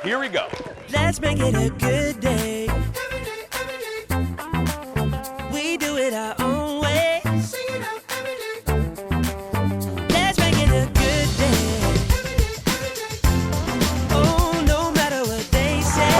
Here we go. Let's make it a good day. We do it our own way. Let's make it a good day. Oh, no matter what they say.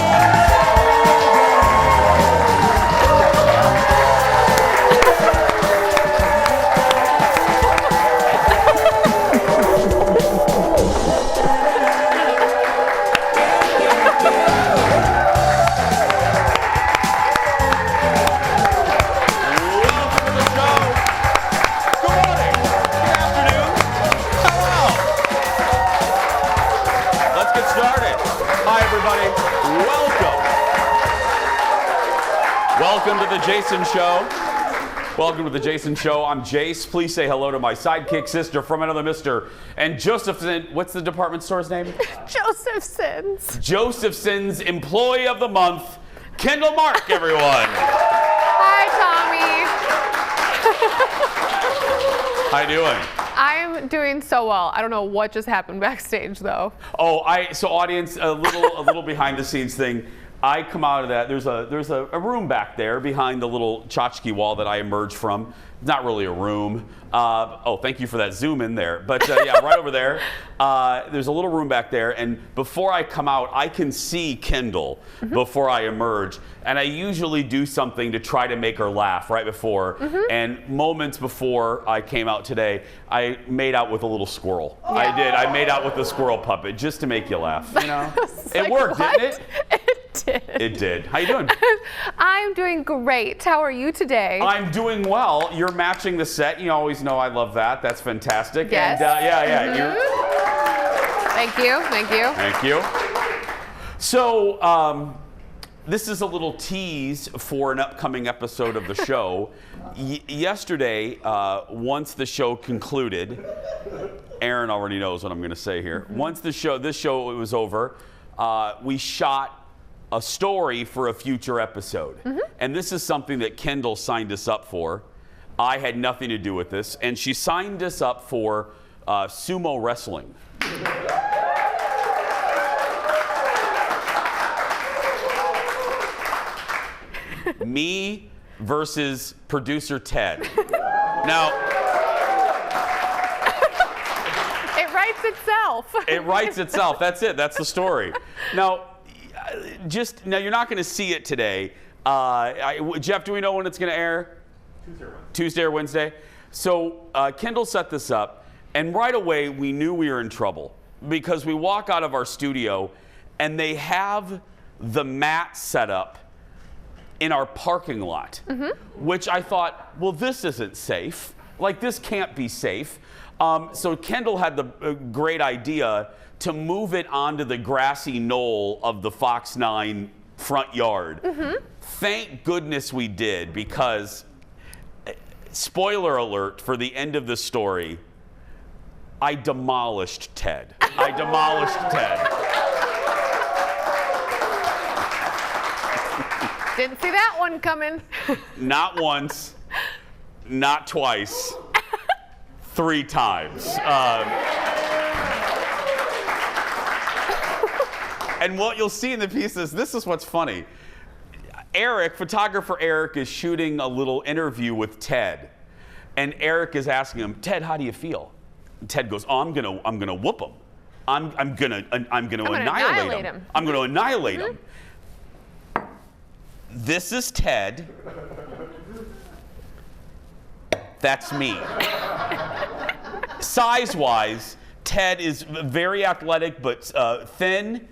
Welcome to the Jason Show. Welcome to the Jason Show. I'm Jace. Please say hello to my sidekick sister from another mister. And Josephson, what's the department store's name? Josephson's. Josephson's Employee of the Month, Kendall Mark, everyone. Hi, Tommy. How you doing? I'm doing so well. I don't know what just happened backstage, though. Oh, so audience, a little behind the scenes thing. I come out of that. There's a room back there behind the little tchotchke wall that I emerged from. Not really a room. Oh, thank you for that zoom in there. But yeah, right over there. There's a little room back there, and before I come out, I can see Kendall before I emerge. And I usually do something to try to make her laugh right before. And moments before I came out today, I made out with a little squirrel. Yeah. I did. I made out with a squirrel puppet just to make you laugh. You know, it Like, worked, what? didn't it? It did. It did. How you doing? I'm doing great. How are you today? I'm doing well. You're matching the set. You always know I love that. That's fantastic. Yes. And yeah. You're... Thank you. Thank you. Thank you. So this is a little tease for an upcoming episode of the show. Yesterday, once the show concluded, Aaron already knows what I'm going to say here. Once this show was over, we shot a story for a future episode. And this is something that Kendall signed us up for. I had nothing to do with this. And she signed us up for sumo wrestling. Me versus producer Ted. Now, It writes itself. it writes itself. That's it. That's the story. Now, you're not going to see it today. Jeff, do we know when it's going to air? Tuesday or Wednesday. So Kendall set this up, and right away we knew we were in trouble because we walk out of our studio, and they have the mat set up in our parking lot, which I thought, well, this isn't safe. Like, this can't be safe. So Kendall had the great idea to move it onto the grassy knoll of the Fox 9 front yard. Thank goodness we did, because, spoiler alert for the end of the story, I demolished Ted. I demolished Ted. Didn't see that one coming. Not once, not twice, 3 times. And what you'll see in the piece is, this is what's funny. Photographer Eric is shooting a little interview with Ted. And Eric is asking him, Ted, how do you feel? And Ted goes, oh, I'm gonna whoop him. I'm gonna annihilate him. I'm gonna annihilate him. This is Ted. That's me. Size-wise, Ted is very athletic, but thin,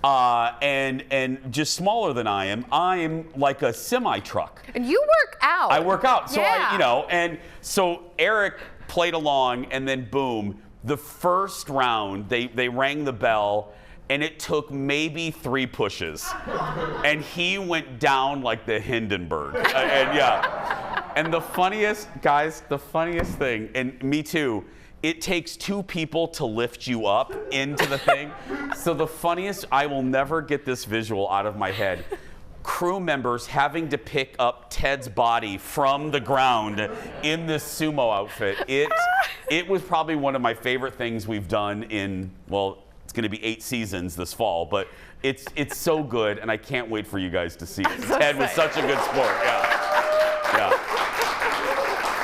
and just smaller than I am. I'm like a semi-truck. And you work out. I work out, so Yeah. and so Eric played along, and then boom, the first round, they rang the bell, and it took maybe 3 pushes, and he went down like the Hindenburg. And the funniest thing, and me too, it takes 2 people to lift you up into the thing. So the funniest, I will never get this visual out of my head. Crew members having to pick up Ted's body from the ground in this sumo outfit. It was probably one of my favorite things we've done in, well, It's going to be 8 seasons this fall, but it's so good, and I can't wait for you guys to see it. so Ted was excited. such a good sport. Yeah.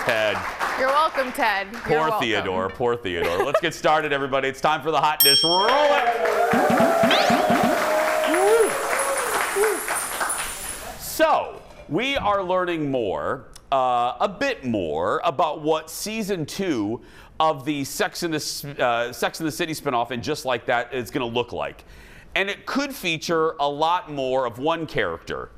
Ted. You're welcome, Ted. You're Poor welcome. Theodore. Poor Theodore. Let's get started, everybody. It's time for the hot dish. Roll it. So, we are learning more, a bit more, about what season 2 of the Sex and the City spinoff and Just Like That is going to look like. And it could feature a lot more of one character,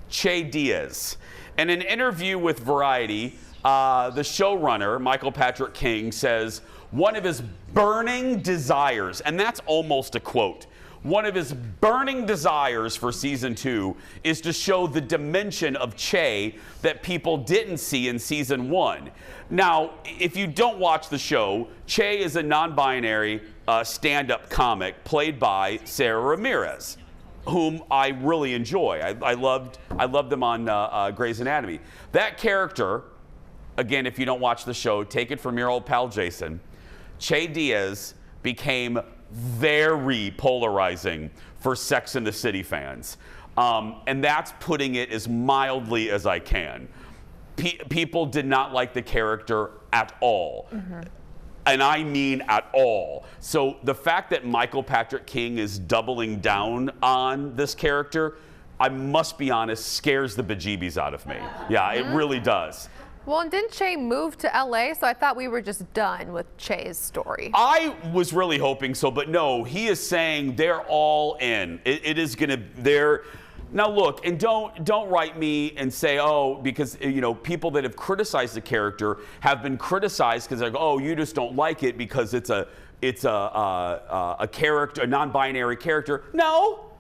Che Diaz. In an interview with Variety, the showrunner, Michael Patrick King, says one of his burning desires, and that's almost a quote, one of his burning desires for season 2 is to show the dimension of Che that people didn't see in season 1. Now, if you don't watch the show, Che is a non-binary stand-up comic played by Sarah Ramirez, whom I really enjoy. I loved them on Grey's Anatomy. That character, again, if you don't watch the show, take it from your old pal Jason. Che Diaz became very polarizing for Sex and the City fans. And that's putting it as mildly as I can. People did not like the character at all. And I mean at all. So the fact that Michael Patrick King is doubling down on this character, I must be honest, scares the bejeebies out of me. Yeah, it really does. Well, and didn't Che move to LA? So I thought we were just done with Che's story. I was really hoping so, but no, he is saying they're all in. It is going to, they're, now look, and don't write me and say, oh, because, you know, people that have criticized the character have been criticized because they're like, oh, you just don't like it because it's a character, a non-binary character. No,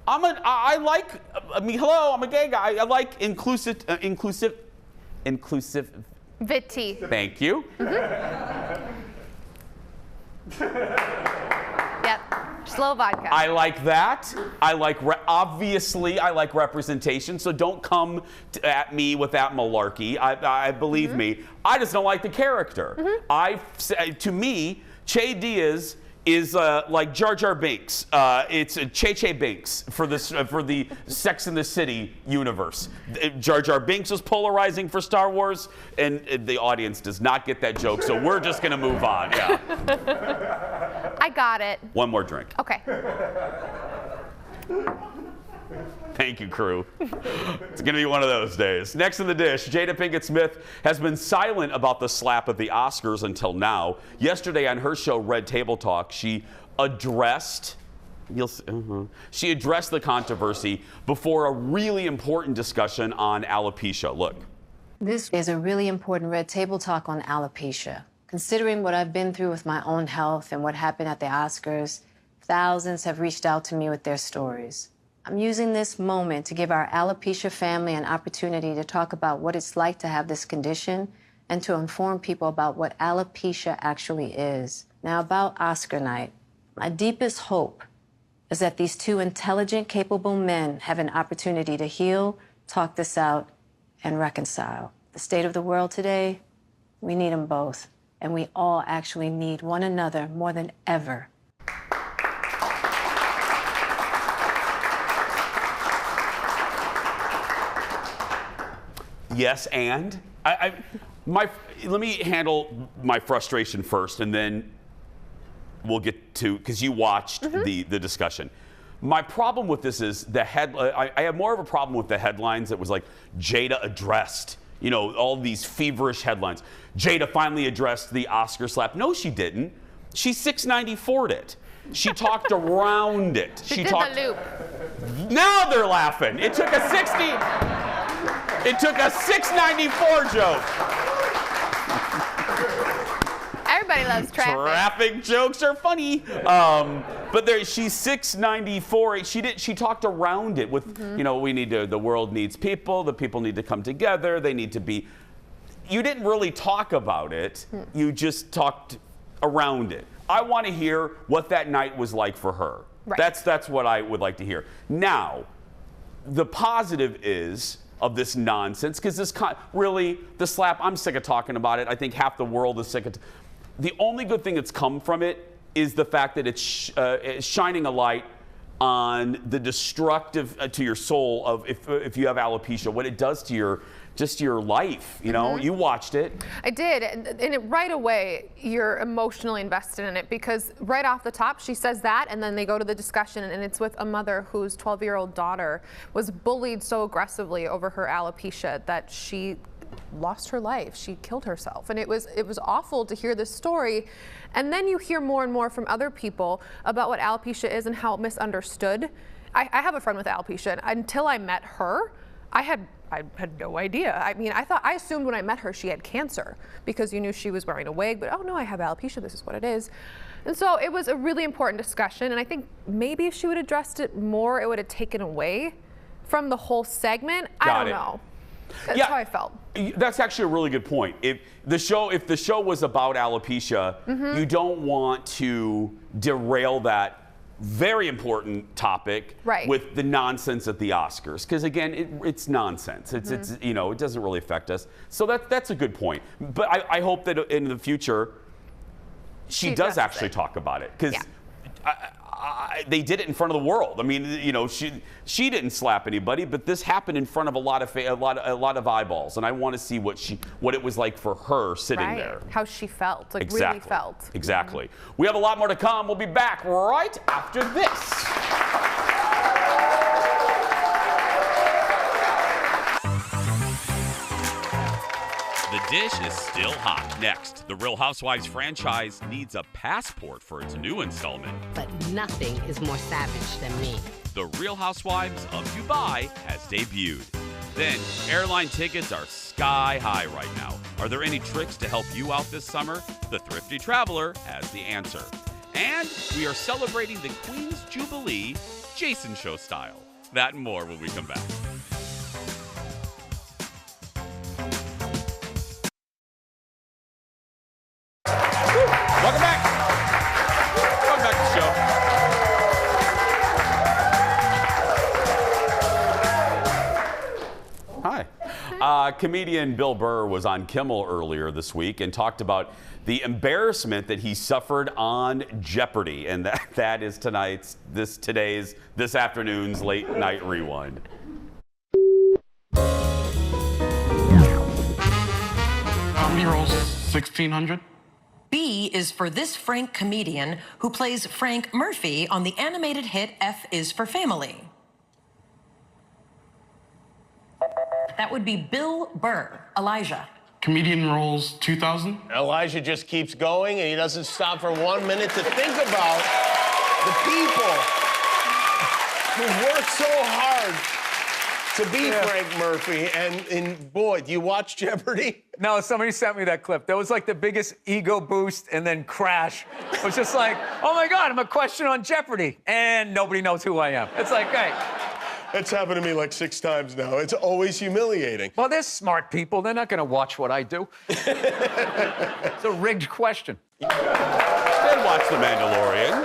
I mean, hello, I'm a gay guy. I like inclusivity. Viti. Thank you. Yep. Slow vodka. I like that. I like, obviously, I like representation, so don't come at me with that malarkey. I believe me, I just don't like the character. To me, Che Diaz is like Jar Jar Binks. It's Che Binks for the Sex and the City universe. Jar Jar Binks was polarizing for Star Wars, and the audience does not get that joke, so we're just gonna move on. Yeah. I got it. One more drink. Okay. Thank you, crew. It's going to be one of those days. Next in the dish, Jada Pinkett Smith has been silent about the slap at the Oscars until now. Yesterday on her show, Red Table Talk, she addressed the controversy before a really important discussion on alopecia. Look. This is a really important Red Table Talk on alopecia. Considering what I've been through with my own health and what happened at the Oscars, thousands have reached out to me with their stories. I'm using this moment to give our alopecia family an opportunity to talk about what it's like to have this condition and to inform people about what alopecia actually is. Now, about Oscar night, my deepest hope is that these two intelligent, capable men have an opportunity to heal, talk this out, and reconcile. The state of the world today, we need them both. And we all actually need one another more than ever. Yes, and let me handle my frustration first, and then we'll get to, because you watched the discussion. My problem with this is I have more of a problem with the headlines that was like Jada addressed, you know, all these feverish headlines. Jada finally addressed the Oscar slap. No, she didn't. She 694'd it. She talked around it. She did the loop. Now they're laughing. It took a 694 joke. Everybody loves traffic. Traffic jokes are funny. But she's 694. She talked around it with, you know, the world needs people. The people need to come together. They need to be. You didn't really talk about it. You just talked around it. I want to hear what that night was like for her. Right. That's what I would like to hear. Now, the positive is of this nonsense, because really, the slap, I'm sick of talking about it. I think half the world is sick of the only good thing that's come from it is the fact that it's shining a light on the destructive to your soul of if you have alopecia, what it does to your life. You know, you watched it. I did, and right away you're emotionally invested in it, because right off the top she says that, and then they go to the discussion, and it's with a mother whose 12-year-old daughter was bullied so aggressively over her alopecia that she lost her life. She killed herself, and it was awful to hear this story. And then you hear more and more from other people about what alopecia is and how misunderstood. I have a friend with alopecia, and until I met her, I had no idea. I mean, I assumed when I met her she had cancer, because you knew she was wearing a wig, but oh no, I have alopecia, this is what it is. And so it was a really important discussion, and I think maybe if she would have addressed it more, it would have taken away from the whole segment. I don't know. That's how I felt. That's actually a really good point. If the show was about alopecia, you don't want to derail that very important topic with the nonsense at the Oscars, because again, it's nonsense. It's you know, it doesn't really affect us. So that's a good point. But I hope that in the future she does actually talk about it, because they did it in front of the world. I mean, you know, she didn't slap anybody, but this happened in front of a lot of eyeballs, and I want to see what it was like for her sitting there. How she felt, like really felt. Exactly. We have a lot more to come. We'll be back right after this. The dish is still hot. Next, the Real Housewives franchise needs a passport for its new installment. But nothing is more savage than me. The Real Housewives of Dubai has debuted. Then, airline tickets are sky high right now. Are there any tricks to help you out this summer? The Thrifty Traveler has the answer. And we are celebrating the Queen's Jubilee, Jason Show style. That and more when we come back. Welcome back. Welcome back to the show. Hi. Comedian Bill Burr was on Kimmel earlier this week and talked about the embarrassment that he suffered on Jeopardy, and that is this afternoon's late night rewind. How many rolls? 1,600. B is for this Frank comedian who plays Frank Murphy on the animated hit F is for Family. That would be Bill Burr. Elijah. Comedian rolls 2,000. Elijah just keeps going, and he doesn't stop for 1 minute to think about the people who work so hard to be Frank Murphy. And boy, do you watch Jeopardy? No, somebody sent me that clip. That was like the biggest ego boost and then crash. It was just like, oh my God, I'm a question on Jeopardy. And nobody knows who I am. It's like, hey. It's happened to me like 6 times now. It's always humiliating. Well, they're smart people. They're not going to watch what I do. It's a rigged question. Then watch The Mandalorian.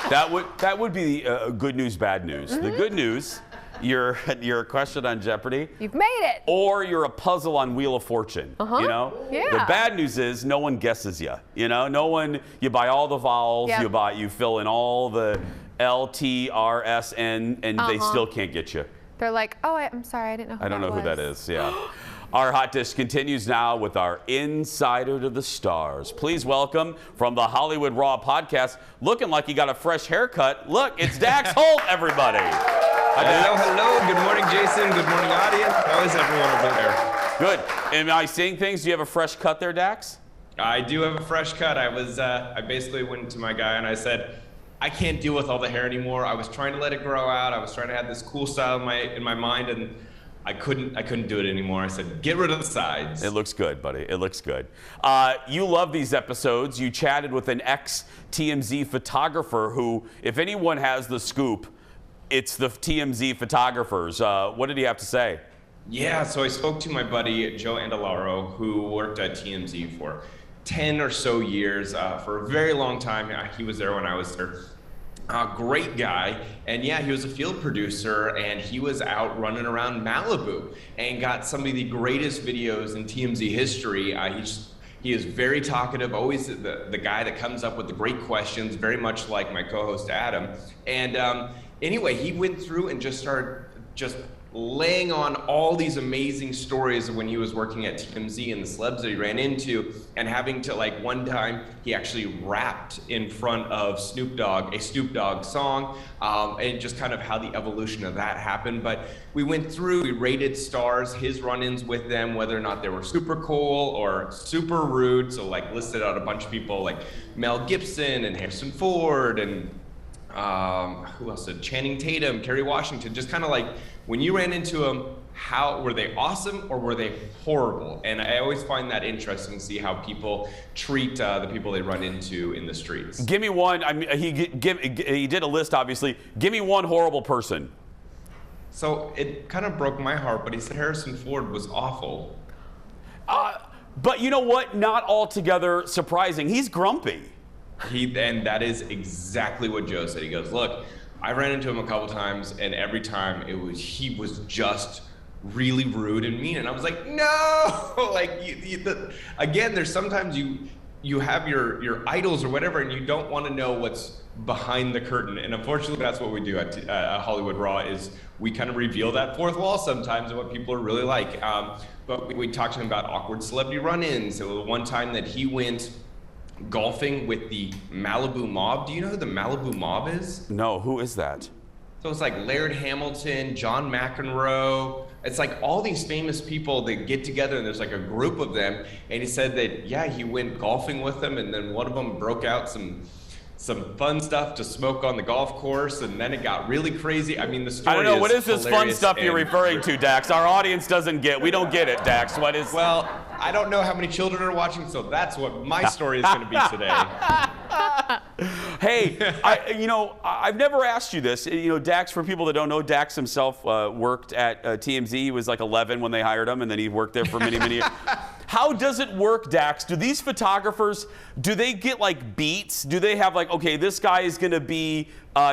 That would be good news, bad news. The good news, you're a question on Jeopardy. You've made it. Or you're a puzzle on Wheel of Fortune. You know? Yeah. The bad news is no one guesses you. You know, you buy all the vowels, you fill in all the L, T, R, S, N, and they still can't get you. They're like, oh, I'm sorry, I didn't know who I don't know who that is, yeah. Our hot dish continues now with our Insider to the Stars. Please welcome, from the Hollywood Raw podcast, looking like he got a fresh haircut. Look, it's Dax Holt, everybody. Hello. Good morning, Jason. Good morning, audience. How is everyone over there? Good. Am I seeing things? Do you have a fresh cut there, Dax? I do have a fresh cut. I basically went to my guy and I said, I can't deal with all the hair anymore. I was trying to let it grow out. I was trying to have this cool style in my mind, and I couldn't do it anymore. I said, get rid of the sides. It looks good, buddy. It looks good. You love these episodes. You chatted with an ex-TMZ photographer who, if anyone has the scoop, it's the TMZ photographers. What did he have to say? Yeah, so I spoke to my buddy, Joe Andalaro, who worked at TMZ for 10 or so years, for a very long time. He was there when I was there. Great guy, and yeah, he was a field producer, and he was out running around Malibu and got some of the greatest videos in TMZ history. He is very talkative, always the guy that comes up with the great questions, very much like my co-host Adam. And anyway, he went through and just started laying on all these amazing stories of when he was working at TMZ and the celebs that he ran into, and having to, like, one time he actually rapped in front of Snoop Dogg, a Snoop Dogg song, and just kind of how the evolution of that happened. But we went through, we rated stars, his run-ins with them, whether or not they were super cool or super rude. So, like, listed out a bunch of people like Mel Gibson and Harrison Ford and who else did Channing Tatum, Kerry Washington, just kind of like when you ran into them, how were they awesome or were they horrible? And I always find that interesting to see how people treat the people they run into in the streets. Give me one. I mean, he did a list, obviously. Give me one horrible person. So it kind of broke my heart, but he said Harrison Ford was awful. But you know what? Not altogether surprising. He's grumpy. And that is exactly what Joe said. He goes, look, I ran into him a couple times, and every time he was just really rude and mean. And I was like, no, like, again, there's sometimes you have your idols or whatever, and you don't want to know what's behind the curtain. And unfortunately, that's what we do at Hollywood Raw, is we kind of reveal that fourth wall sometimes of what people are really like. But we talked to him about awkward celebrity run-ins. So one time that he went golfing with the Malibu Mob. Do you know who the Malibu Mob is? No, who is that? So it's like Laird Hamilton, John McEnroe. It's like all these famous people that get together, and there's like a group of them. And he said that, yeah, he went golfing with them, and then one of them broke out some fun stuff to smoke on the golf course, and then it got really crazy. I mean, the story I don't know, what is this fun stuff you're and referring to, Dax? Our audience doesn't get. We don't get it, Dax. What is? Well, I don't know how many children are watching, so that's what my story is going to be today. Hey, I've never asked you this. Dax, for people that don't know, Dax himself worked at TMZ. He was like 11 when they hired him, and then he worked there for many, many years. How does it work, Dax? Do these photographers, do they get like beats? Do they have like, okay, this guy is going to be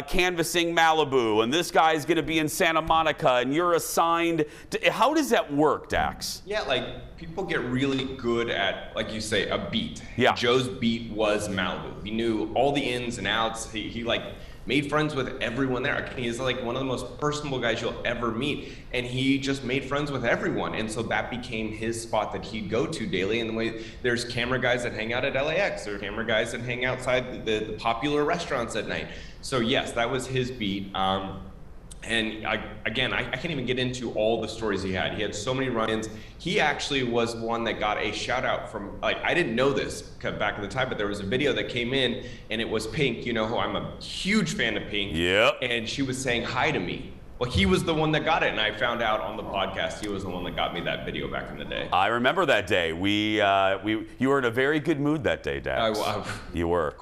canvassing Malibu, and this guy is going to be in Santa Monica, and you're assigned to, how does that work, Dax? Yeah, like, people get really good at, like you say, a beat. Yeah. Joe's beat was Malibu. He knew all the ins and outs. He like made friends with everyone there. He's like one of the most personable guys you'll ever meet, and he just made friends with everyone. And so that became his spot that he'd go to daily. And the way there's camera guys that hang out at LAX, there are camera guys that hang outside the popular restaurants at night. So yes, that was his beat. And I can't even get into all the stories he had. He had so many run-ins. He actually was one that got a shout out from, like, I didn't know this back in the time, but there was a video that came in, and it was Pink. You know who I'm a huge fan of Pink. Yep. And she was saying hi to me. Well, he was the one that got it, and I found out on the podcast he was the one that got me that video back in the day. I remember that day. You were in a very good mood that day, Dax. You were.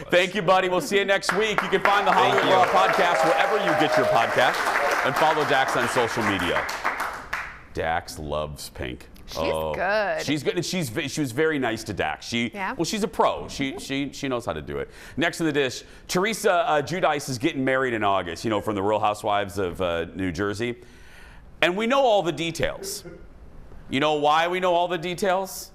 Thank you, buddy. We'll see you next week. You can find the Hollywood Raw podcast wherever you get your podcast, and follow Dax on social media. Dax loves Pink. She's good. She's good, and she was very nice to Dax. Well, she's a pro. She knows how to do it. Next on the dish, Teresa Giudice is getting married in August. From the Real Housewives of New Jersey, and we know all the details. You know why we know all the details?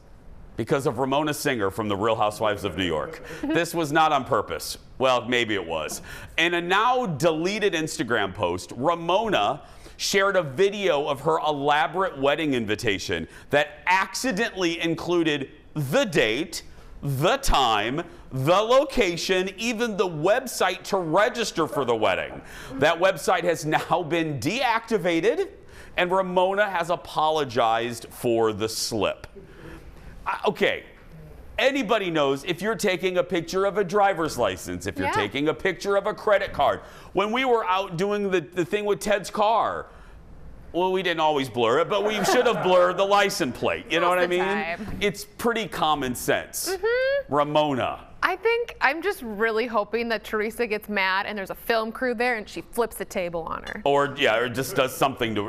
Because of Ramona Singer from the Real Housewives of New York. This was not on purpose. Well, maybe it was. In a now deleted Instagram post, Ramona shared a video of her elaborate wedding invitation that accidentally included the date, the time, the location, even the website to register for the wedding. That website has now been deactivated, and Ramona has apologized for the slip. Okay. Anybody knows if you're taking a picture of a driver's license, if you're taking a picture of a credit card. When we were out doing the thing with Ted's car, well, we didn't always blur it, but we should have blurred the license plate. You know what I mean? It's pretty common sense. Mm-hmm. Ramona. I'm just really hoping that Teresa gets mad and there's a film crew there and she flips the table on her. Or just does something to,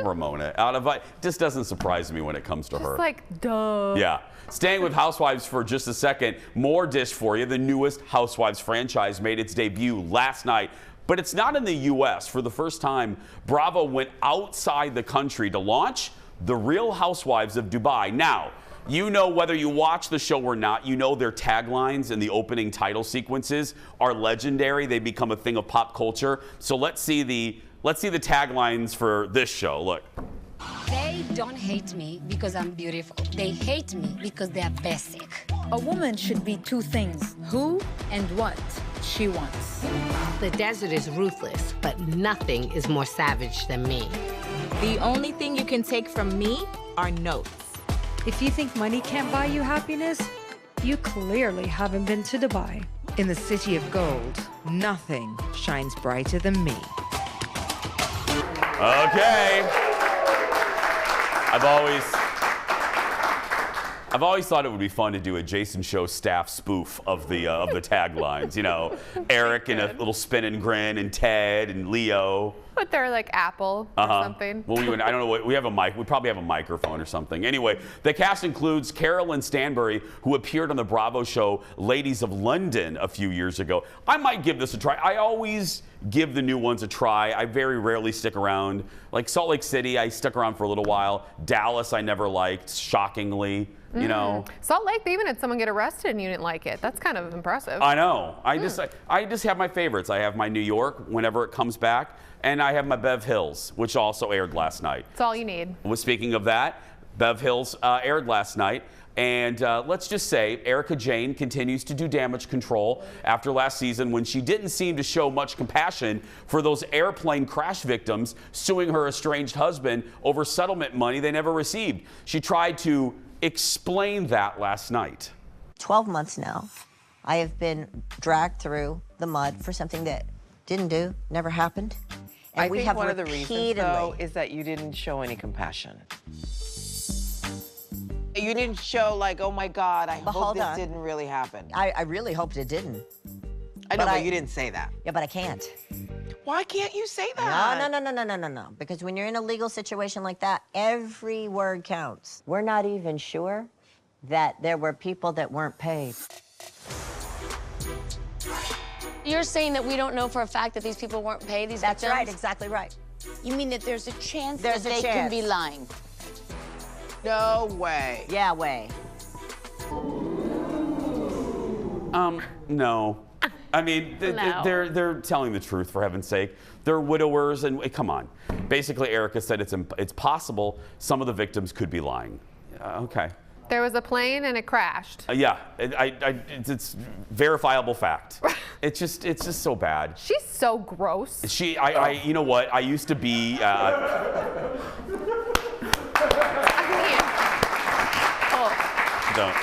Ramona. Just doesn't surprise me when it comes to her. Just like, duh. Yeah. Staying with Housewives for just a second, more dish for you. The newest Housewives franchise made its debut last night, but it's not in the U.S. For the first time, Bravo went outside the country to launch The Real Housewives of Dubai. Now, You know, whether you watch the show or not, you know their taglines and the opening title sequences are legendary. They become a thing of pop culture. So let's see the taglines for this show. Look. They don't hate me because I'm beautiful. They hate me because they're basic. A woman should be two things: who and what she wants. The desert is ruthless, but nothing is more savage than me. The only thing you can take from me are notes. If you think money can't buy you happiness, you clearly haven't been to Dubai. In the city of gold, nothing shines brighter than me. Okay. I've always thought it would be fun to do a Jason Show staff spoof of the taglines. You know, Eric in a little spin and grin, and Ted and Leo. But they're like Apple or something. Well, I don't know. We have a mic. We probably have a microphone or something. Anyway, the cast includes Carolyn Stanbury, who appeared on the Bravo show Ladies of London a few years ago. I might give this a try. I always give the new ones a try. I very rarely stick around. Like Salt Lake City, I stuck around for a little while. Dallas, I never liked, shockingly. You know, Salt Lake, they even had someone get arrested and you didn't like it. That's kind of impressive. I know. I just have my favorites. I have my New York whenever it comes back, and I have my Bev Hills, which also aired last night. That's all you need. Well, speaking of that, Bev Hills aired last night. And let's just say Erica Jane continues to do damage control after last season when she didn't seem to show much compassion for those airplane crash victims suing her estranged husband over settlement money they never received. She tried to explain that last night. 12 months now, I have been dragged through the mud for something that didn't do, never happened. And I we think have one of the reasons, though, repeatedly- is that you didn't show any compassion. You didn't show like, oh my God, I But hope hold this on. didn't really happen. I really hoped it didn't. I know, but you didn't say that. Yeah, but I can't. Why can't you say that? No. Because when you're in a legal situation like that, every word counts. We're not even sure that there were people that weren't paid. You're saying that we don't know for a fact that these people weren't paid, these That's victims? right, exactly right. You mean that there's a chance There's that a they can chance. be lying? No way. Yeah, way. No. I mean, No. they're telling the truth, for heaven's sake. They're widowers, and come on. Basically, Erica said it's possible some of the victims could be lying. Okay. There was a plane and it crashed. Yeah, it's verifiable fact. It's just so bad. She's so gross. You know what? I used to be. Don't.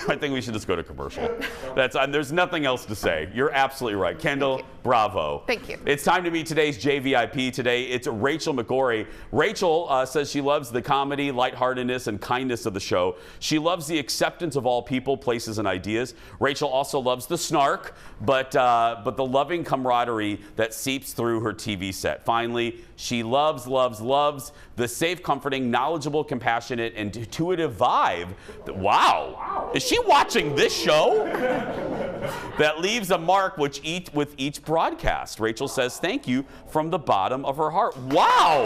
I think we should just go to commercial. There's nothing else to say. You're absolutely right. Kendall, bravo. Thank you. It's time to meet today's JVIP. Today, it's Rachel McGorry. Rachel says she loves the comedy, lightheartedness, and kindness of the show. She loves the acceptance of all people, places, and ideas. Rachel also loves the snark, but the loving camaraderie that seeps through her TV set. Finally, she loves the safe, comforting, knowledgeable, compassionate, and intuitive vibe. Wow. Is she watching this show? That leaves a mark with each broadcast. Rachel says thank you from the bottom of her heart. Wow.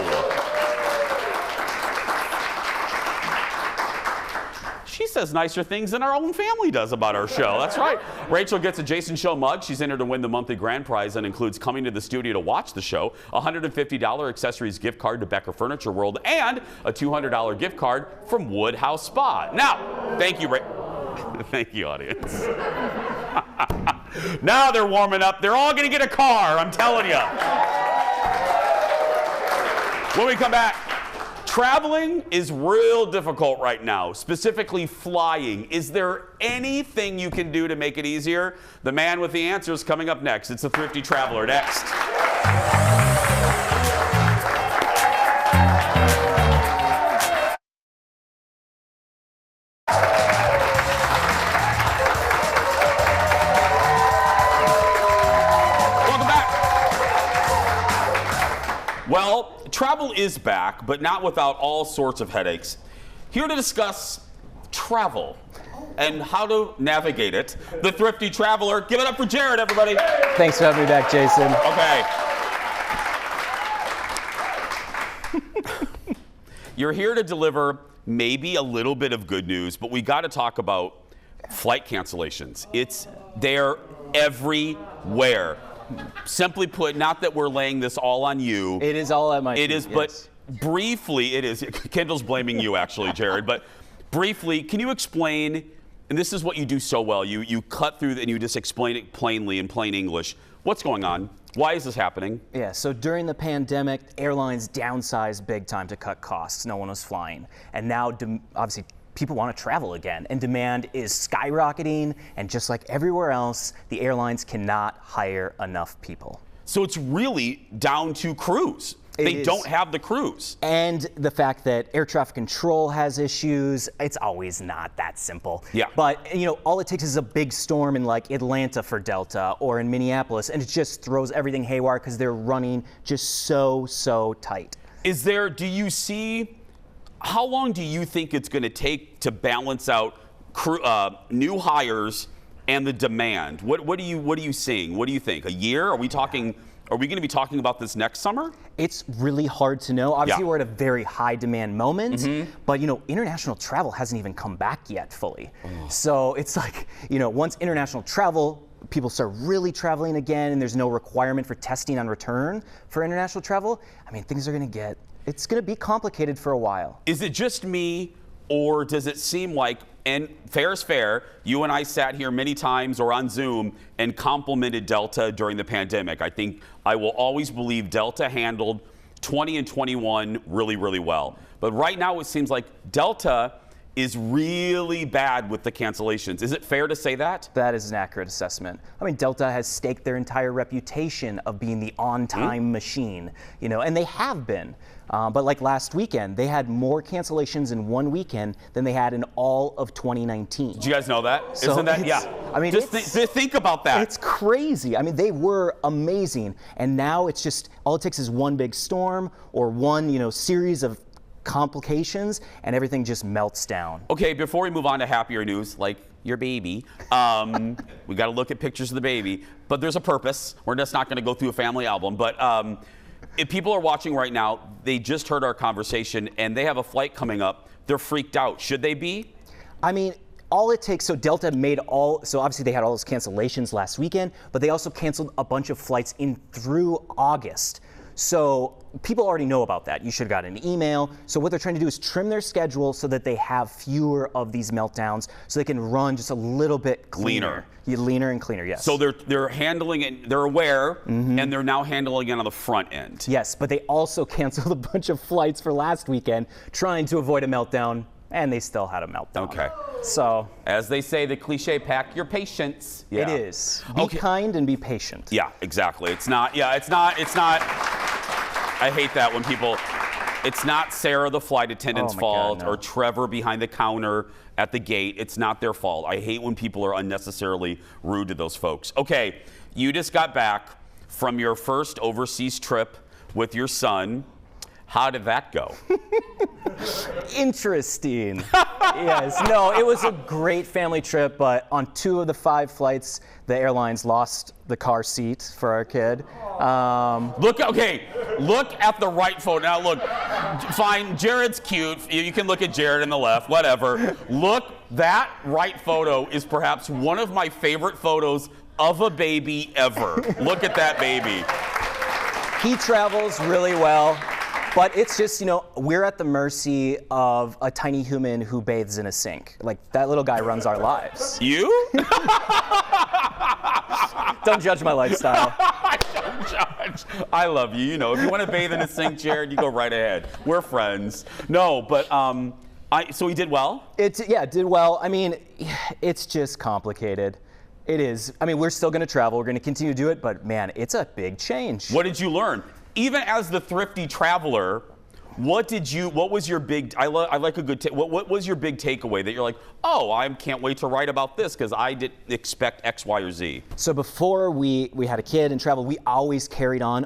She says nicer things than our own family does about our show. That's right. Rachel gets a Jason Show mug. She's entered to win the monthly grand prize and includes coming to the studio to watch the show, a $150 accessories gift card to Becker Furniture World, and a $200 gift card from Woodhouse Spa. Now, thank you, thank you, audience. Now they're warming up. They're all going to get a car, I'm telling you. When we come back, traveling is real difficult right now, specifically flying. Is there anything you can do to make it easier? The man with the answers coming up next. It's the Thrifty Traveler. Next. Welcome back. Well, travel is back, but not without all sorts of headaches. Here to discuss travel and how to navigate it, the Thrifty Traveler. Give it up for Jared, everybody. Thanks for having me back, Jason. Okay. You're here to deliver maybe a little bit of good news, but we got to talk about flight cancellations. They're everywhere. Simply put, not that we're laying this all on you. It is all at my It feet, is, yes. but briefly, it is. Kendall's blaming you, actually, Jared. But briefly, can you explain, and this is what you do so well, you cut through and you just explain it plainly in plain English. What's going on? Why is this happening? Yeah, so during the pandemic, airlines downsized big time to cut costs. No one was flying. And now, obviously, people want to travel again, and demand is skyrocketing. And just like everywhere else, the airlines cannot hire enough people. So it's really down to crews. They don't have the crews. And the fact that air traffic control has issues, it's always not that simple. Yeah. But, you know, all it takes is a big storm in like Atlanta for Delta or in Minneapolis, and it just throws everything haywire because they're running just so tight. Do you see, how long do you think it's going to take to balance out new hires and the demand? What are you seeing? What do you think? A year? Are we going to be talking about this next summer? It's really hard to know. Obviously, Yeah. we're at a very high demand moment, but, you know, international travel hasn't even come back yet fully. So it's like, you know, once international travel, people start really traveling again and there's no requirement for testing on return for international travel, I mean, things are it's going to be complicated for a while. Is it just me, or does it seem like, and fair is fair, you and I sat here many times or on Zoom and complimented Delta during the pandemic. I think I will always believe Delta handled 20 and 21 really, really well. But right now it seems like Delta is really bad with the cancellations. Is it fair to say that? That is an accurate assessment. I mean, Delta has staked their entire reputation of being the on-time machine, you know, and they have been. But like last weekend, they had more cancellations in one weekend than they had in all of 2019. Did you guys know that? So Isn't that, it's- yeah. I mean, just think about that. It's crazy. I mean, they were amazing. And now it's just, all it takes is one big storm or one, you know, series of complications and everything just melts down. Okay, before we move on to happier news, like your baby, we got to look at pictures of the baby, but there's a purpose. We're just not going to go through a family album, but if people are watching right now, they just heard our conversation and they have a flight coming up. They're freaked out. Should they be? I mean, all it takes, so Delta so obviously they had all those cancellations last weekend, but they also canceled a bunch of flights in through August. So people already know about that. You should have got an email. So what they're trying to do is trim their schedule so that they have fewer of these meltdowns so they can run just a little bit cleaner. Leaner and cleaner, yes. So they're handling it, they're aware, and they're now handling it on the front end. Yes, but they also canceled a bunch of flights for last weekend trying to avoid a meltdown, and they still had a meltdown. Okay. So, as they say, the cliche, pack your patience. Yeah. It is. Be kind and be patient. Yeah, exactly. It's not, I hate that when people, it's not Sarah, the flight attendant's fault, or Trevor behind the counter at the gate. It's not their fault. I hate when people are unnecessarily rude to those folks. Okay, you just got back from your first overseas trip with your son. How did that go? Interesting. Yes, no, it was a great family trip, but on 2 of the 5 flights, the airlines lost the car seat for our kid. Look at the right photo. Now look, fine, Jared's cute. You can look at Jared on the left, whatever. Look, that right photo is perhaps one of my favorite photos of a baby ever. Look at that baby. He travels really well. But it's just, you know, we're at the mercy of a tiny human who bathes in a sink. Like, that little guy runs our lives. You? Don't judge my lifestyle. Don't judge. I love you. You know, if you want to bathe in a sink, Jared, you go right ahead. We're friends. No, but so he did well? Did well. I mean, it's just complicated. It is. I mean, we're still going to travel. We're going to continue to do it, but man, it's a big change. What did you learn? Even as the Thrifty Traveler, what was your big, I like a good, what was your big takeaway that you're like, oh, I can't wait to write about this because I didn't expect X, Y, or Z? So before we had a kid and traveled, we always carried on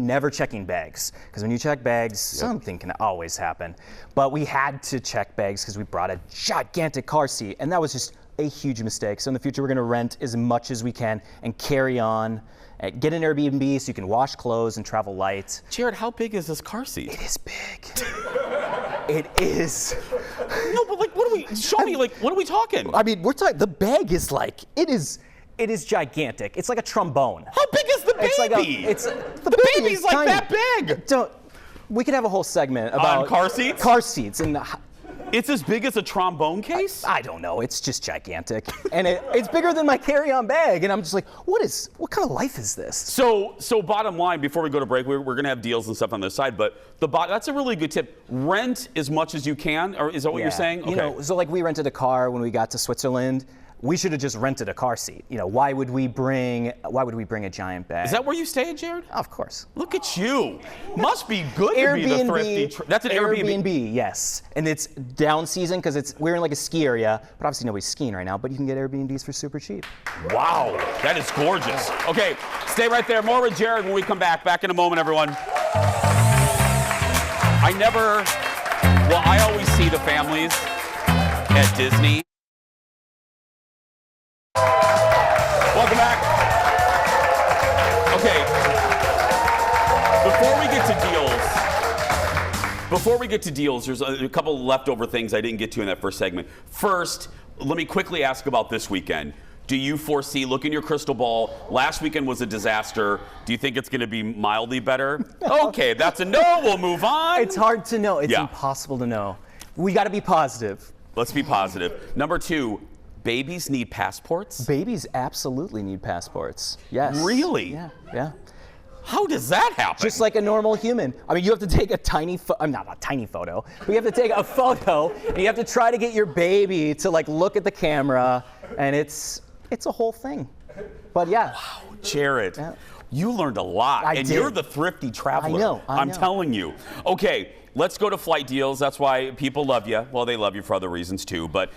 never checking bags. Because when you check bags, something can always happen. But we had to check bags because we brought a gigantic car seat, and that was just a huge mistake. So in the future, we're going to rent as much as we can and carry on. Get an Airbnb so you can wash clothes and travel light. Jared, how big is this car seat? It is big. It is. Show me, like, what are we talking? I mean, we're talking, the bag is like, it is gigantic. It's like a trombone. How big is the baby? The baby's like tiny. that big. We could have a whole segment about car seats? Car seats. And it's as big as a trombone case? I don't know. It's just gigantic. And it's bigger than my carry-on bag. And I'm just like, what kind of life is this? So bottom line, before we go to break, we're going to have deals and stuff on this side, but that's a really good tip. Rent as much as you can, or is that what you're saying? Okay. You know, so like we rented a car when we got to Switzerland. We should have just rented a car seat. You know, why would we bring a giant bag? Is that where you stay, Jared? Of course. Look at you. Must be good to be the thrifty. That's an Airbnb, yes. And it's down season because we're in like a ski area, but obviously nobody's skiing right now, but you can get Airbnbs for super cheap. Wow, that is gorgeous. Okay, stay right there. More with Jared when we come back. Back in a moment, everyone. I always see the families at Disney. Welcome back. Okay. Before we get to deals, there's a couple leftover things I didn't get to in that first segment. First, let me quickly ask about this weekend. Do you foresee, look in your crystal ball, last weekend was a disaster. Do you think it's going to be mildly better? Okay, that's a no. We'll move on. It's hard to know. It's impossible to know. We got to be positive. Let's be positive. Number 2, babies need passports? Babies absolutely need passports. Yes. Really? Yeah. How does that happen? Just like a normal human. I mean, you have to take a tiny not a tiny photo, but you have to take a photo and you have to try to get your baby to like look at the camera, and it's a whole thing. But yeah. Wow, Jared. Yeah. You learned a lot. You're the thrifty traveler. I know. I'm telling you. Okay, let's go to flight deals. That's why people love you. Well, they love you for other reasons too. But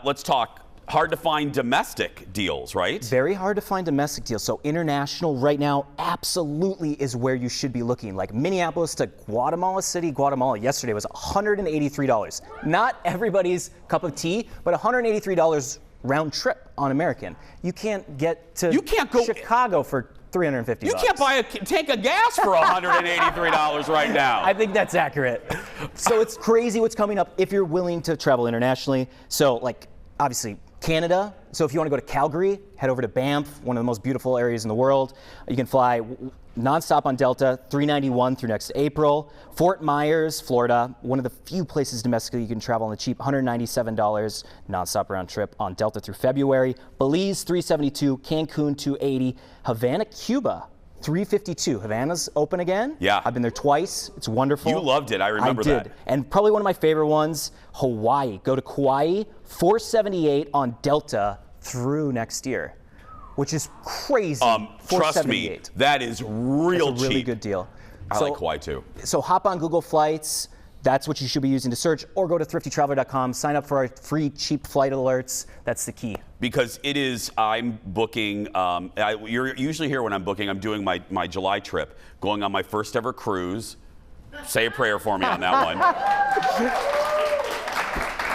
let's talk. Hard to find domestic deals, right? Very hard to find domestic deals. So international right now absolutely is where you should be looking. Like Minneapolis to Guatemala City, Guatemala yesterday was $183. Not everybody's cup of tea, but $183 round trip on American. You can't get to Chicago for $350. You can't buy a tank of gas for $183 right now. I think that's accurate. So it's crazy what's coming up if you're willing to travel internationally. So like obviously Canada. So if you want to go to Calgary, head over to Banff, one of the most beautiful areas in the world. You can fly nonstop on Delta, $391 through next April. Fort Myers, Florida, one of the few places domestically you can travel on the cheap, $197 nonstop round trip on Delta through February. Belize, $372, Cancun, $280, Havana, Cuba, $352. Havana's open again. Yeah. I've been there twice. It's wonderful. You loved it. I remember that. I did. And probably one of my favorite ones, Hawaii. Go to Kauai, $478 on Delta through next year, which is crazy. Trust me, that is real cheap. That's a really good deal. I like Kauai too. So hop on Google Flights. That's what you should be using to search, or go to thriftytraveler.com, sign up for our free cheap flight alerts. That's the key. Because it is, I'm booking, you're usually here when I'm booking, I'm doing my July trip, going on my first ever cruise. Say a prayer for me on that one.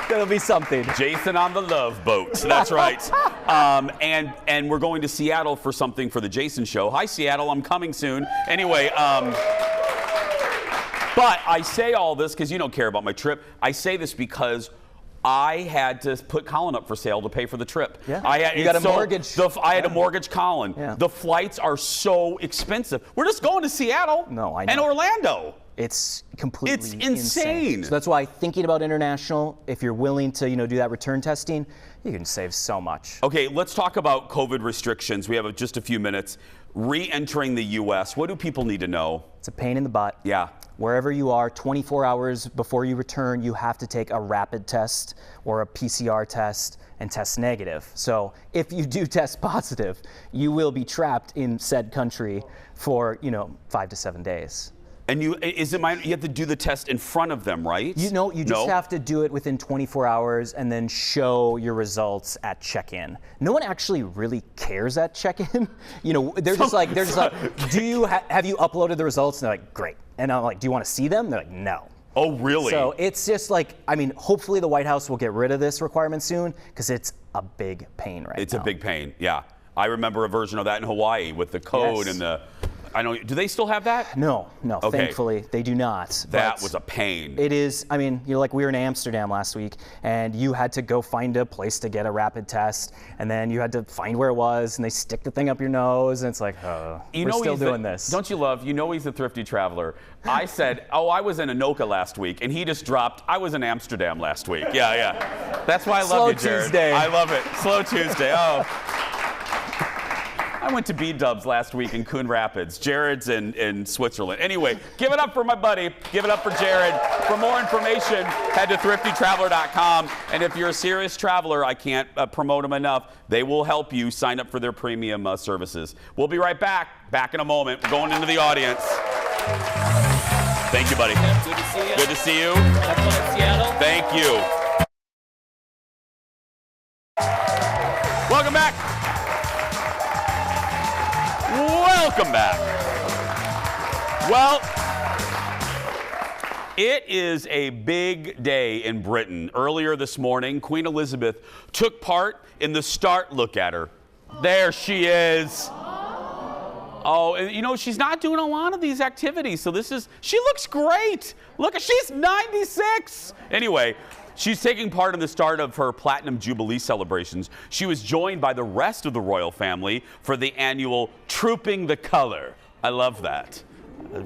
That'll be something. Jason on the Love Boat. That's right. And we're going to Seattle for something for the Jason Show. Hi, Seattle. I'm coming soon. Anyway, but I say all this because you don't care about my trip. I say this because I had to put Colin up for sale to pay for the trip. Yeah. You got a mortgage. I had to mortgage Colin. Yeah. The flights are so expensive. We're just going to Seattle and Orlando. It's completely insane. So that's why thinking about international, if you're willing to, do that return testing, you can save so much. Okay, let's talk about COVID restrictions. We have just a few minutes. Re-entering the U.S., what do people need to know? It's a pain in the butt. Yeah. Wherever you are, 24 hours before you return, you have to take a rapid test or a PCR test and test negative. So if you do test positive, you will be trapped in said country for, 5 to 7 days. And you have to do the test in front of them, right? You just have to do it within 24 hours and then show your results at check-in. No one actually really cares at check-in. They're just like, have you uploaded the results? And they're like, great. And I'm like, do you want to see them? They're like, no. Oh, really? So it's just like, hopefully the White House will get rid of this requirement soon because it's a big pain right now. It's a big pain, yeah. I remember a version of that in Hawaii with the code and the... I know. Do they still have that? No, Okay. thankfully they do not. That But was a pain. It is, I mean, like we were in Amsterdam last week and you had to go find a place to get a rapid test and then you had to find where it was and they stick the thing up your nose and it's like, we're still doing this. Don't you love, he's a thrifty traveler. I said, I was in Anoka last week and he just dropped, I was in Amsterdam last week. Yeah. That's why I love you, Jared. Tuesday. I love it. Slow Tuesday. Oh. I went to B-Dubs last week in Coon Rapids. Jared's in Switzerland. Anyway, give it up for my buddy. Give it up for Jared. For more information, head to thriftytraveler.com. And if you're a serious traveler, I can't promote them enough. They will help you sign up for their premium services. We'll be right back. Back in a moment. We're going into the audience. Thank you, buddy. Good to see you. Good to see you. Have fun in Seattle. Thank you. Welcome back. Welcome back. Well, it is a big day in Britain. Earlier this morning, Queen Elizabeth took part in the Start. Look at her. There she is. Oh, and she's not doing a lot of these activities, so she looks great. Look, she's 96. Anyway, she's taking part in the start of her Platinum Jubilee celebrations. She was joined by the rest of the royal family for the annual Trooping the Color. I love that.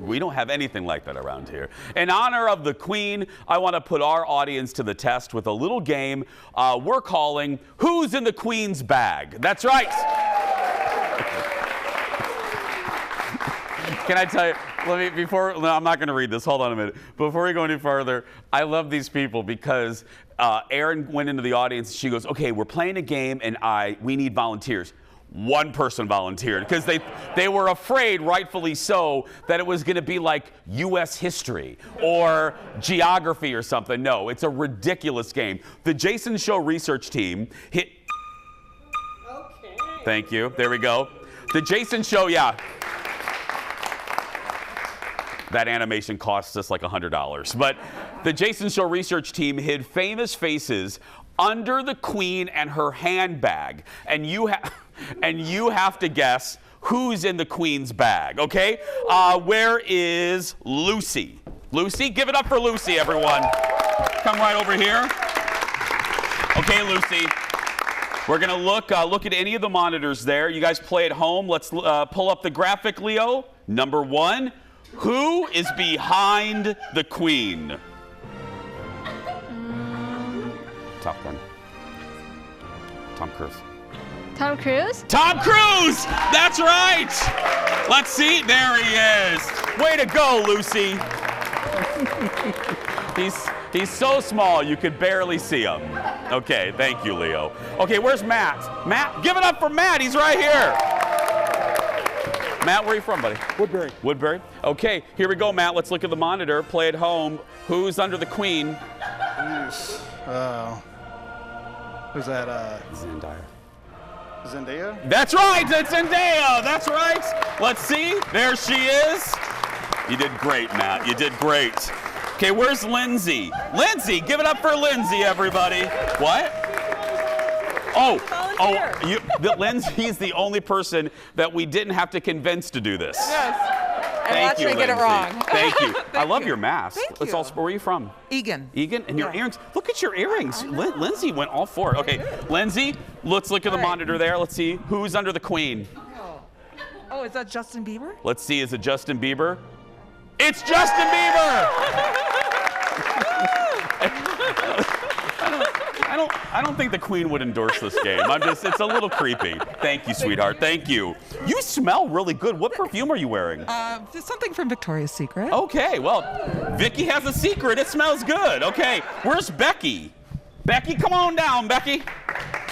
We don't have anything like that around here. In honor of the Queen, I want to put our audience to the test with a little game we're calling Who's in the Queen's Bag? That's right. Can I tell you, I'm not going to read this. Hold on a minute. Before we go any further, I love these people because Erin went into the audience. She goes, okay, we're playing a game and we need volunteers. One person volunteered because they were afraid, rightfully so, that it was going to be like U.S. history or geography or something. No, it's a ridiculous game. The Jason Show research team hit. Okay. Thank you. There we go. The Jason Show, yeah. That animation costs us like $100. But the Jason Show research team hid famous faces under the Queen and her handbag. And you have to guess who's in the Queen's bag, okay? Where is Lucy? Lucy, give it up for Lucy, everyone. Come right over here. Okay, Lucy. We're gonna look at any of the monitors there. You guys play at home. Let's pull up the graphic, Leo. Number 1. Who is behind the Queen? Top Gun. Tom Cruise. Tom Cruise? Tom Cruise! That's right! Let's see. There he is. Way to go, Lucy. He's so small you could barely see him. Okay, thank you, Leo. Okay, where's Matt? Matt, give it up for Matt. He's right here. Matt, where are you from, buddy? Woodbury. Woodbury? Okay, here we go, Matt. Let's look at the monitor. Play at home. Who's under the Queen? Who's that? Zendaya. Zendaya? That's right. It's Zendaya. That's right. Let's see. There she is. You did great, Matt. You did great. Okay, where's Lindsay? Lindsay, give it up for Lindsay, everybody. What? Lindsay's the only person that we didn't have to convince to do this. Yes. Thank you, Lindsay. Get it wrong. Thank you. I love your mask. Thank Let's you. all. Where are you from? Egan. Egan? And your earrings. Look at your earrings. Lindsay went all for it. Okay, Lindsay, let's look at the monitor there. Let's see who's under the Queen. Oh, is that Justin Bieber? Let's see. Is it Justin Bieber? It's Justin Bieber! I don't think the Queen would endorse this game. It's a little creepy. Thank you, sweetheart. Thank you. You smell really good. What perfume are you wearing? There's something from Victoria's Secret. Okay, well, Vicky has a secret. It smells good. Okay, where's Becky? Becky, come on down, Becky.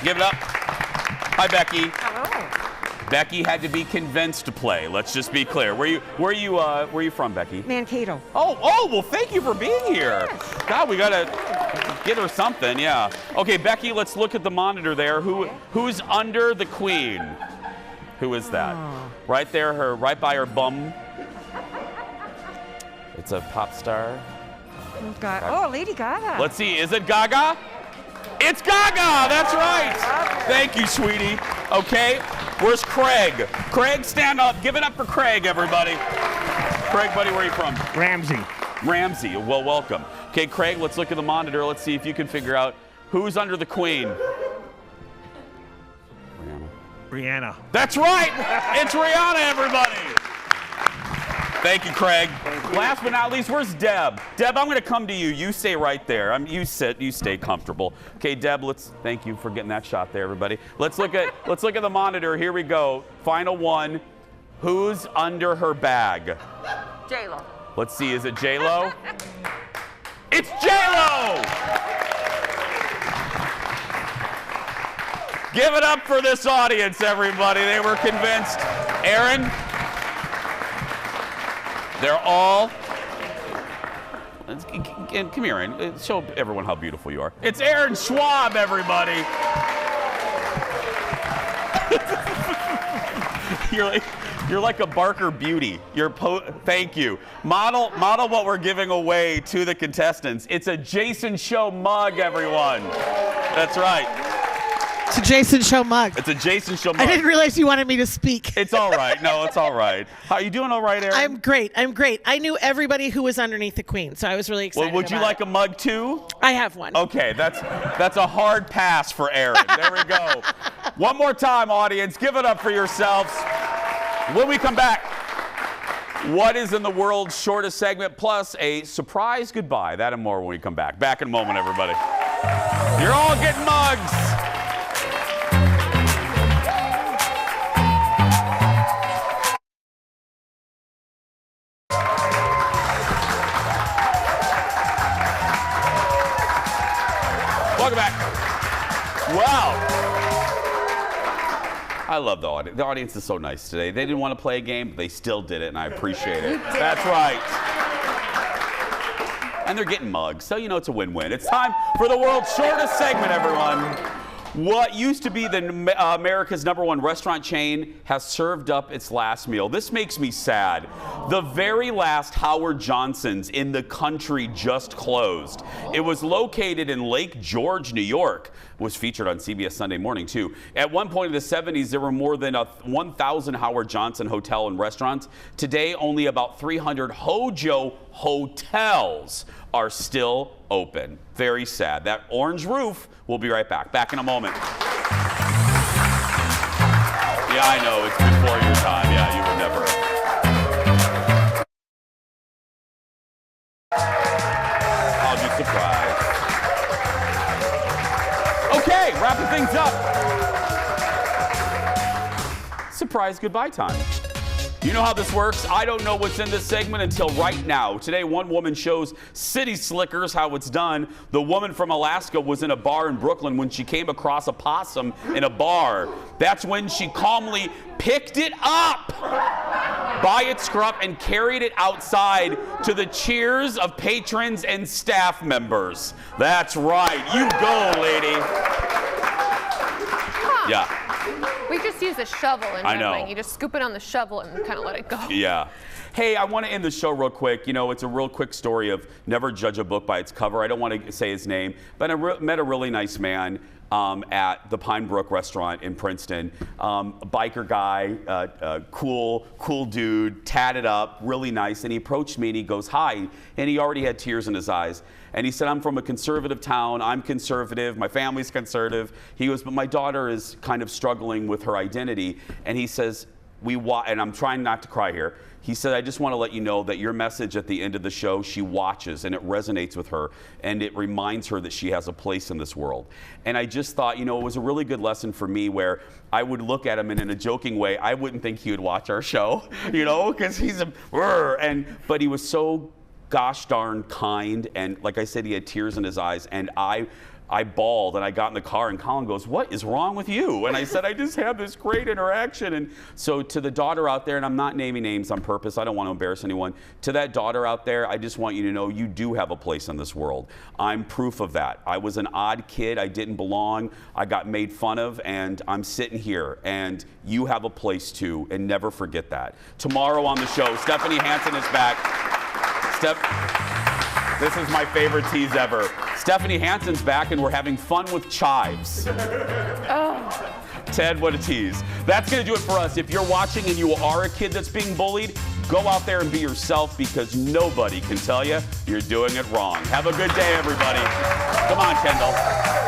Give it up. Hi, Becky. Hello. Becky had to be convinced to play. Let's just be clear. Where are you from, Becky? Mankato. Oh, well, thank you for being here. God, we gotta get her something, yeah. Okay, Becky, let's look at the monitor there. Who's under the Queen? Who is that? Right there, right by her bum. It's a pop star. Oh, Lady Gaga. Let's see, is it Gaga? It's Gaga, that's right. Thank you, sweetie. Okay, Where's Craig? Craig, stand up. Give it up for Craig, everybody. Craig, buddy, where are you from? Ramsey. Ramsey. Well, welcome. Okay, Craig, let's look at the monitor. Let's see if you can figure out who's under the queen. Rihanna. That's right. It's Rihanna, everybody. Thank you, Craig. Last but not least, where's Deb? Deb, I'm going to come to you. You stay right there. You sit. You stay comfortable. Okay, Deb. Thank you for getting that shot there, everybody. Let's look at the monitor. Here we go. Final one. Who's under her bag? J-Lo. Let's see. Is it J-Lo? It's J-Lo. Give it up for this audience, everybody. They were convinced. Aaron. They're all, and come here, Aaron. Show everyone how beautiful you are. It's Aaron Schwab, everybody. You're like a Barker Beauty. Thank you. Model what we're giving away to the contestants. It's a Jason Show mug, everyone. That's right. It's a Jason Show mug. It's a Jason Show mug. I didn't realize you wanted me to speak. It's all right. No, it's all right. How are you doing all right, Aaron? I'm great. I knew everybody who was underneath the queen, so I was really excited. Well, would you like a mug too? I have one. Okay, that's a hard pass for Aaron. There we go. One more time, audience. Give it up for yourselves. When we come back, what is in the world's shortest segment, plus a surprise goodbye. That and more when we come back. Back in a moment, everybody. You're all getting mugs. Welcome back. Wow. I love the audience. The audience is so nice today. They didn't want to play a game, but they still did it, and I appreciate it. That's right. And they're getting mugs, so you know it's a win-win. It's time for the world's shortest segment, everyone. What used to be America's #1 restaurant chain has served up its last meal. This makes me sad. The very last Howard Johnson's in the country just closed. It was located in Lake George, New York. It was featured on CBS Sunday Morning, too. At one point in the 70s, there were more than 1,000 Howard Johnson hotel and restaurants. Today, only about 300 Hojo hotels are still open. Very sad. That orange roof. We'll be right back. Back in a moment. Yeah, I know. It's before your time. Yeah, you were never. I'll be surprised. Okay, wrapping things up. Surprise goodbye time. You know how this works. I don't know what's in this segment until right now. Today, one woman shows City Slickers how it's done. The woman from Alaska was in a bar in Brooklyn when she came across a possum in a bar. That's when she calmly picked it up by its scruff and carried it outside to the cheers of patrons and staff members. That's right. You go, lady. Yeah. We just use a shovel in I know. juggling. You just scoop it on the shovel and kind of let it go. Yeah. Hey, I want to end the show real quick. You know, it's a real quick story of never judge a book by its cover. I don't want to say his name, but I met a really nice man at the Pine Brook restaurant in Princeton. Biker guy, cool dude, tatted up, really nice. And he approached me and he goes, hi. And he already had tears in his eyes. And he said, I'm from a conservative town. I'm conservative. My family's conservative. He goes, but my daughter is kind of struggling with her identity. And he says, and I'm trying not to cry here. He said, I just want to let you know that your message at the end of the show, she watches and it resonates with her and it reminds her that she has a place in this world. And I just thought, you know, it was a really good lesson for me where I would look at him and in a joking way, I wouldn't think he would watch our show, you know, because he's but he was so gosh darn kind, and like I said, he had tears in his eyes, and I bawled, and I got in the car, and Colin goes, what is wrong with you? And I said, I just had this great interaction. And so to the daughter out there, and I'm not naming names on purpose, I don't want to embarrass anyone, to that daughter out there, I just want you to know you do have a place in this world. I'm proof of that. I was an odd kid, I didn't belong, I got made fun of, and I'm sitting here, and you have a place too, and never forget that. Tomorrow on the show, Stephanie Hansen is back. This is my favorite tease ever. Stephanie Hansen's back and we're having fun with chives. Ted, what a tease. That's going to do it for us. If you're watching and you are a kid that's being bullied, go out there and be yourself because nobody can tell you you're doing it wrong. Have a good day, everybody. Come on, Kendall.